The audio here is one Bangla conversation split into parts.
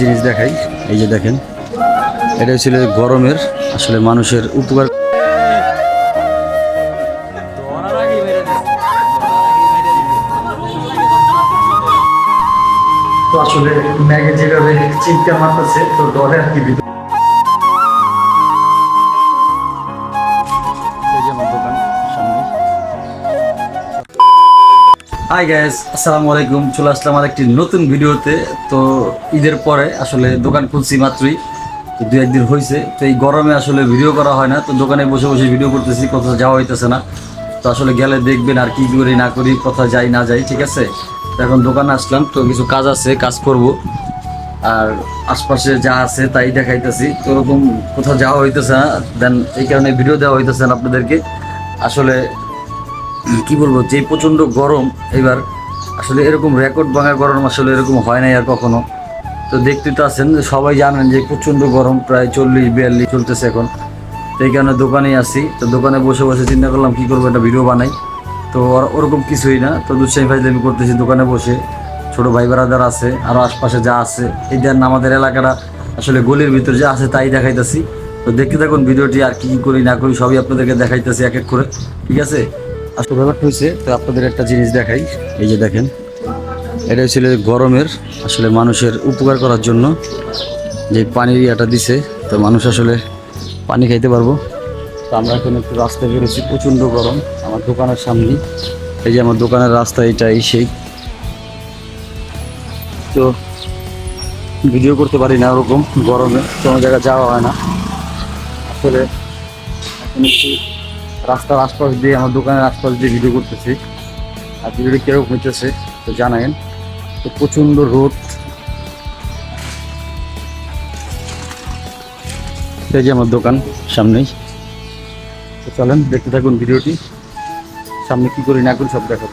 জিনিস দেখাই, এই যে দেখেন, এটা ছিল গরমের আসলে মানুষের উপকার। তো আসলে ম্যাগে যেভাবে চিন্তা মারতেছে তো ডরে আর কি হাই গাইস, আসসালামু আলাইকুম। চলে আসলাম আর একটি নতুন ভিডিওতে। তো ঈদের পরে আসলে দোকান খুলছি মাত্রই, তো দু একদিন হয়েছে। তো এই গরমে আসলে ভিডিও করা হয় না, তো দোকানে বসে বসে ভিডিও করতেছি, কোথাও যাওয়া হইতেছে না। তো আসলে গেলে দেখবেন আর কি করি না করি, কোথাও যাই না যাই, ঠিক আছে। তো এখন দোকানে আসলাম, তো কিছু কাজ আছে, কাজ করব। আর আশপাশে যা আছে তাই দেখাইতেছি, তো ওরকম কোথাও যাওয়া হইতেছে না, দেন এই কারণে ভিডিও দেওয়া হইতেছে না আপনাদেরকে। আসলে কি বলবো, যে প্রচণ্ড গরম এবার, আসলে এরকম রেকর্ড ভাঙা গরম আসলে এরকম হয় নাই আর কখনো। তো দেখতে তো আছেন, সবাই জানেন যে প্রচণ্ড গরম, প্রায় 40-42 চলতেছে এখন। তো এই কারণে দোকানেই আসি। তো দোকানে বসে বসে চিন্তা করলাম কী করবো, একটা ভিডিও বানাই। তো ওরকম কিছুই না, তো দুঃসাহী ফাইজলামি করতেছি দোকানে বসে। ছোটো ভাই বেড়াদার আছে, আরও আশপাশে যা আছে, এই দেন আমাদের এলাকাটা আসলে গলির ভিতরে যা আছে তাই দেখাইতেছি। তো দেখতে থাকুন ভিডিওটি, আর কী করি না করি সবই আপনাদেরকে দেখাইতেছি এক এক করে, ঠিক আছে। আসলে ব্যাপারটা হয়েছে, তো আপনাদের একটা জিনিস দেখাই, এই যে দেখেন, এটা ছিল গরমের আসলে মানুষের উপকার করার জন্য যে পানির ইয়াটা দিছে, তো মানুষ আসলে পানি খাইতে পারবো। তো আমরা এখন একটু রাস্তায় বেরোচ্ছি, প্রচণ্ড গরম। আমার দোকানের সামনে, এই যে আমার দোকানের রাস্তা এটাই সেই। তো ভিডিও করতে পারি না ওরকম গরমে, কোনো জায়গায় যাওয়া হয় না আসলে। এখন একটু রাস্তার আশপাশ দিয়ে, আমার দোকানের আশপাশ দিয়ে ভিডিও করতেছি। আর ভিডিওটি কীরকম হইতেছে তো জানাবেন। তো প্রচণ্ড রোদ, এই যে আমার দোকান সামনেই। তো চলেন দেখতে থাকুন ভিডিওটি, সামনে কি করি না করি সব দেখো।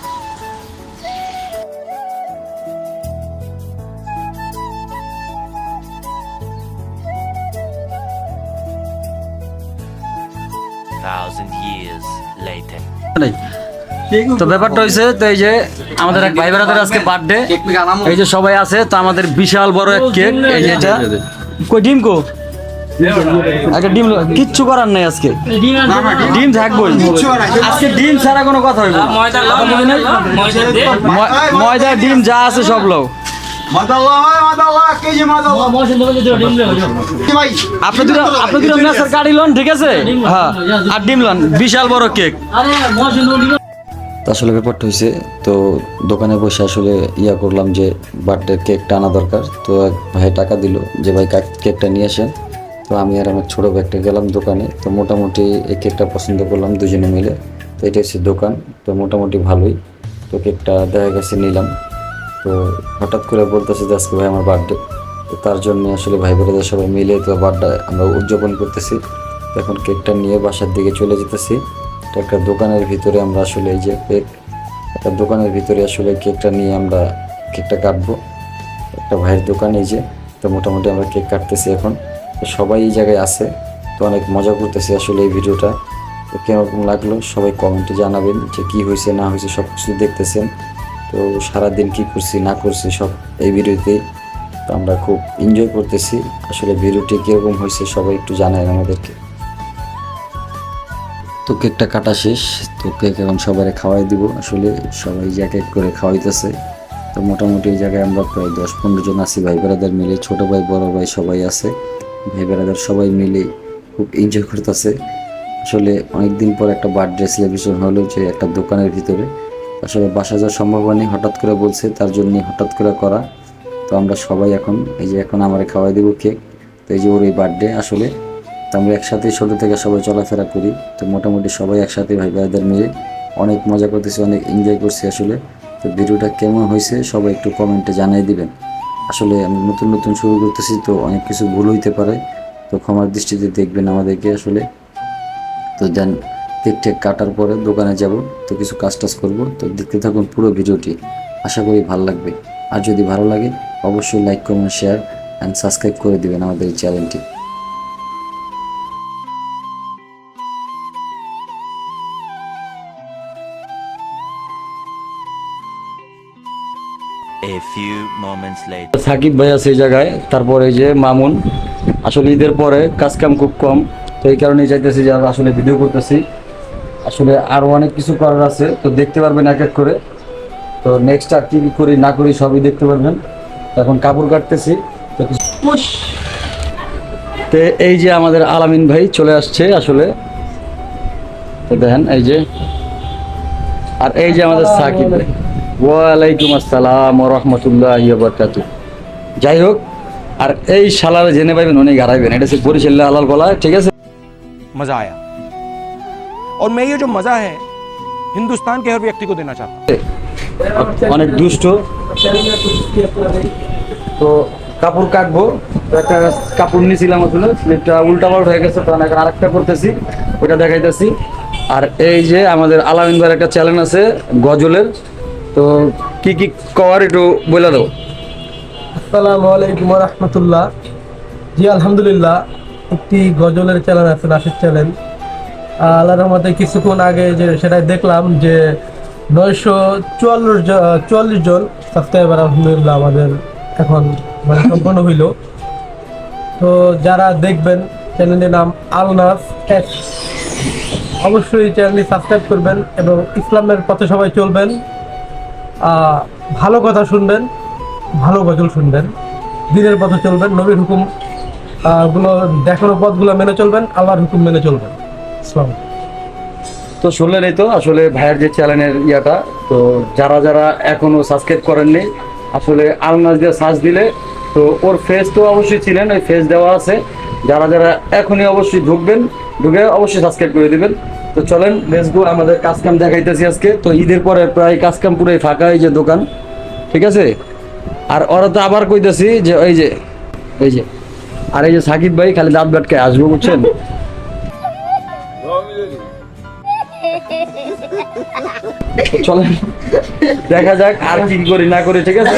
তো ব্যাপারটা হয়েছে, তো এই যে আমাদের এক ভাই বেড়াদের আজকে বার্থডে, এই যে সবাই আছে, তো আমাদের বিশাল বড় এক কেক, এই যে এটা কই ডিম কো, একটা ডিম কিচ্ছু করার নাই আজকে, ডিম থাকবোই আজকে, ডিম ছাড়া কোনো কথা হইব না। ময়দা ডিম যা আছে সব লোক আপনি দুটো মেসের গাড়ি লন, ঠিক আছে, হ্যাঁ, আর ডিম লন, বিশাল বড় কেক। তো আসলে ব্যাপারটা হয়েছে, তো দোকানে বসে আসলে ইয়া করলাম যে বার্থডে কেকটা আনা দরকার। তো এক ভাই টাকা দিল যে ভাই কেকটা নিয়ে আসেন। তো আমি আর আমার ছোটো ব্যাগটা গেলাম দোকানে। তো মোটামুটি এই কেকটা পছন্দ করলাম দুজনে মিলে। তো এটা হচ্ছে দোকান, তো মোটামুটি ভালোই। তো কেকটা দেখা গেছে নিলাম। তো হঠাৎ করে বলতেছে যে আজকে ভাই আমার বার্থডে, তো তার জন্য আসলে ভাই বোনেদের সবাই মিলে তো বার্থডে আমরা উদযাপন করতেছি। এখন কেকটা নিয়ে বাসার দিকে চলে যেতেছি। তো একটা দোকানের ভিতরে আমরা আসলে এই যে কেক, একটা দোকানের ভিতরে আসলে কেকটা নিয়ে আমরা কেকটা কাটবো, একটা ভাইয়ের দোকান এই যে। তো মোটামুটি আমরা কেক কাটতেছি এখন। তো সবাই এই জায়গায় আছে, তো অনেক মজা করতেছি আসলে এই ভিডিওটা। তো কীরকম লাগলো সবাই কমেন্টে জানাবেন, যে কী হয়েছে না হয়েছে সব কিছু দেখতেছেন। তো সারাদিন কী করছি না করছি সব এই ভিডিওতেই। তো আমরা খুব এনজয় করতেছি আসলে। ভিডিওটি কীরকম হয়েছে সবাই একটু জানায় আমাদেরকে। তো কেকটা কাটা শেষ, তো কেক এখন সবাই খাওয়াই দিব আসলে। সবাই যে এক এক করে খাওয়াইতেছে। তো মোটামুটি এই জায়গায় আমরা প্রায় 10-15 জন আছি ভাই বেড়াদার মিলে, ছোটো ভাই বড় ভাই সবাই আছে। ভাই বেড়াদার সবাই মিলে খুব এনজয় করতেছে আসলে। অনেক দিন পর একটা বার্থডে সেলিব্রেশন হলো, যে একটা দোকানের ভিতরে। আসলে বাসা যাওয়ার সম্ভব হয়নি, হঠাৎ করে বলছে, তার জন্য হঠাৎ করে করা। তো আমরা সবাই এখন এই যে এখন আমার খাওয়াই দেবো কেক। তো এই যে ওর এই বার্থডে আসলে। তো আমরা একসাথেই ছোটো থেকে সবাই চলাফেরা করি। তো মোটামুটি সবাই একসাথে ভাই ভাইদের মিলে অনেক মজা করতেছি, অনেক এনজয় করছি আসলে। তো ভিডিওটা কেমন হয়েছে সবাই একটু কমেন্টে জানাই দিবেন। আসলে আমি নতুন নতুন শুরু করতেছি, তো অনেক কিছু ভুল হইতে পারে, তো ক্ষমার দৃষ্টিতে দেখবেন আমাদেরকে আসলে। তো দেন কেক টেক কাটার পরে দোকানে যাব, তো কিছু কাজ টাজ করবো। তো দেখতে থাকুন পুরো ভিডিওটি, আশা করি ভালো লাগবে। আর যদি ভালো লাগে অবশ্যই like comment share and subscribe করে দিবেন আমাদের এই চ্যানেলটি। A few moments later. Shakib ভাই আছে এই জায়গায়, তারপর এই যে মামুন। আসলে ঈদের পরে কাজ কাম খুব কম, তো এই কারণেই চাইতেছি যে আসলে ভিডিও করতেছি। আসলে আরও অনেক কিছু করার আছে, তো দেখতে পারবেন এক এক করে। তো নেক্সট আর কি কি করি না করি সবই দেখতে পারবেন। তো এখন কাপড় কাটতেছি। তো তো এই যে আমাদের আলামিন ভাই চলে আসছে আসলে, তো দেখেন এই যে। আর এই যে আমাদের সাকিব ভাই। ওয়ালাইকুম আসসালাম ওয়া রাহমাতুল্লাহি ওয়া বারাকাতুহু। যাই হোক, আর এই শালারে জেনে পাইবেন অনেক হারাইবেন, এটা হচ্ছে বরিশাল্লা হালাল গলা, ঠিক আছে। मजा आया और मैं ये जो मजा है हिंदुस्तान के हर व्यक्ति को देना चाहता हूँ। অনেক দুষ্ট। তো কাপড় কাটবো, তো একটা কাপড় নিয়েছিলাম আসলে, স্লিপটা উল্টা পাল্টা হয়ে গেছে, তখন এখন আরেকটা করতেছি, ওইটা দেখাইতেছি। আর এই যে আমাদের আলামিন ভাইয়ের একটা চ্যানেল আছে গজলের, তো কি কি কর একটু বলে দাও। আসসালামু আলাইকুম ওয়া রাহমাতুল্লাহ। জি আলহামদুলিল্লাহ, একটি গজলের চ্যানেল আছে, নাসির চ্যানেল। আল্লাহর রহমতে কিছুক্ষণ আগে যে সেটা দেখলাম যে 944 জন সাবস্ক্রাইবার আলহামদুলিল্লাহ আমাদের এখন মানে সম্পন্ন হইল। তো যারা দেখবেন, চ্যানেলের নাম আলনাস এক্স, অবশ্যই চ্যানেলটি সাবস্ক্রাইব করবেন এবং ইসলামের পথে সবাই চলবেন। ভালো কথা শুনবেন, ভালো গজল শুনবেন, দিনের পথে চলবেন, নবীর হুকুম গুলো দেখানো পথগুলো মেনে চলবেন, আল্লাহর হুকুম মেনে চলবেন। ইসলাম। তো শুনলেন এই তো আসলে ভাইয়ের যে চ্যানেলের ইয়াটা, তো যারা যারা এখনো সাবস্ক্রাইব করেননি, আসলে আলনাজ দিয়ে সার্চ দিলে তো ওর ফেস তো অবশ্যই ছিলেন, ওই ফেস দেওয়া আছে। যারা যারা এখনই অবশ্যই ঢুকবেন, ঢুকে অবশ্যই সাবস্ক্রাইব করে দিবেন। তো চলেন লেটস গো, আমাদের কাজ কাম দেখাইতেছি আজকে। তো ঈদের পরে প্রায় কাজ কাম পুরোই ফাঁকা, এই যে দোকান, ঠিক আছে। আর ওরা তো আবার কইতেছি যে এই যে এই যে, আর এই যে সাকিব ভাই খালি দাঁত বাটকায় আসবো, বুঝছেন। চলেন দেখা যাক আর কি করি না করি, ঠিক আছে।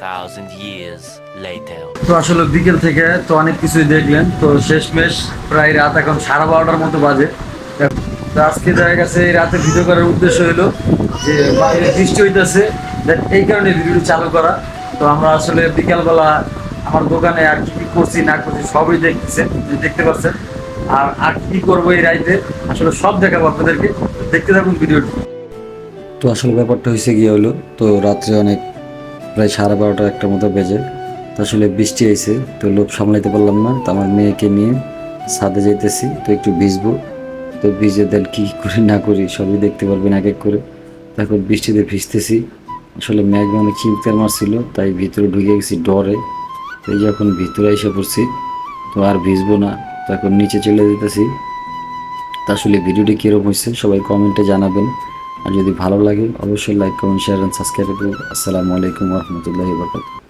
1,000 years later. তো আসলে বিকেল থেকে তো অনেক কিছুই দেখলেন, তো শেষমেশ প্রায় রাত এখন 12:30 মতো বাজে। তো আজকে দেখা গেছে এই রাতে ভিডিও করার উদ্দেশ্য হলো যে বাইরে বৃষ্টি হইতেছে, এই কারণে ভিডিওটি চালু করা। তো আমরা আসলে বিকালবেলা আমার দোকানে আর কি কি করছি না করছি সবই দেখতেছেন, দেখতে পাচ্ছেন। আর আর কি করবো এই রাইতে আসলে সব দেখাবো আপনাদেরকে, দেখতে থাকুন ভিডিওটি। তো আসলে ব্যাপারটা হয়েছে গিয়ে হলো, তো রাত্রে অনেক প্রায় 12:30 একটা মতো বেজে। তো আসলে বৃষ্টি আইছে, তো লোভ সামলাইতে পারলাম না, তো আমার মেয়েকে নিয়ে ছাদে যাইতেছি, তো একটু ভিজবো। তো ভিজে দেন কি করি না করি সবই দেখতে পারবেন এক এক করে। এখন বৃষ্টিতে ভিজতেছি, আসলে মেঘ অনেক চিন্তার মারছিল, তাই ভিতরে ঢুকে গেছি ডরে। তো এই যে এখন ভিতরে এসে পড়ছি, তো আর ভিজবো না, তো এখন নিচে চলে যেতেছি। তা আসলে ভিডিওটি কীরকম হয়েছে সবাই কমেন্টে জানাবেন। আর যদি ভালো লাগে অবশ্যই like comment share and subscribe করুন। আসসালামু আলাইকুম ওয়া রাহমাতুল্লাহি ওয়া বারাকাতুহু।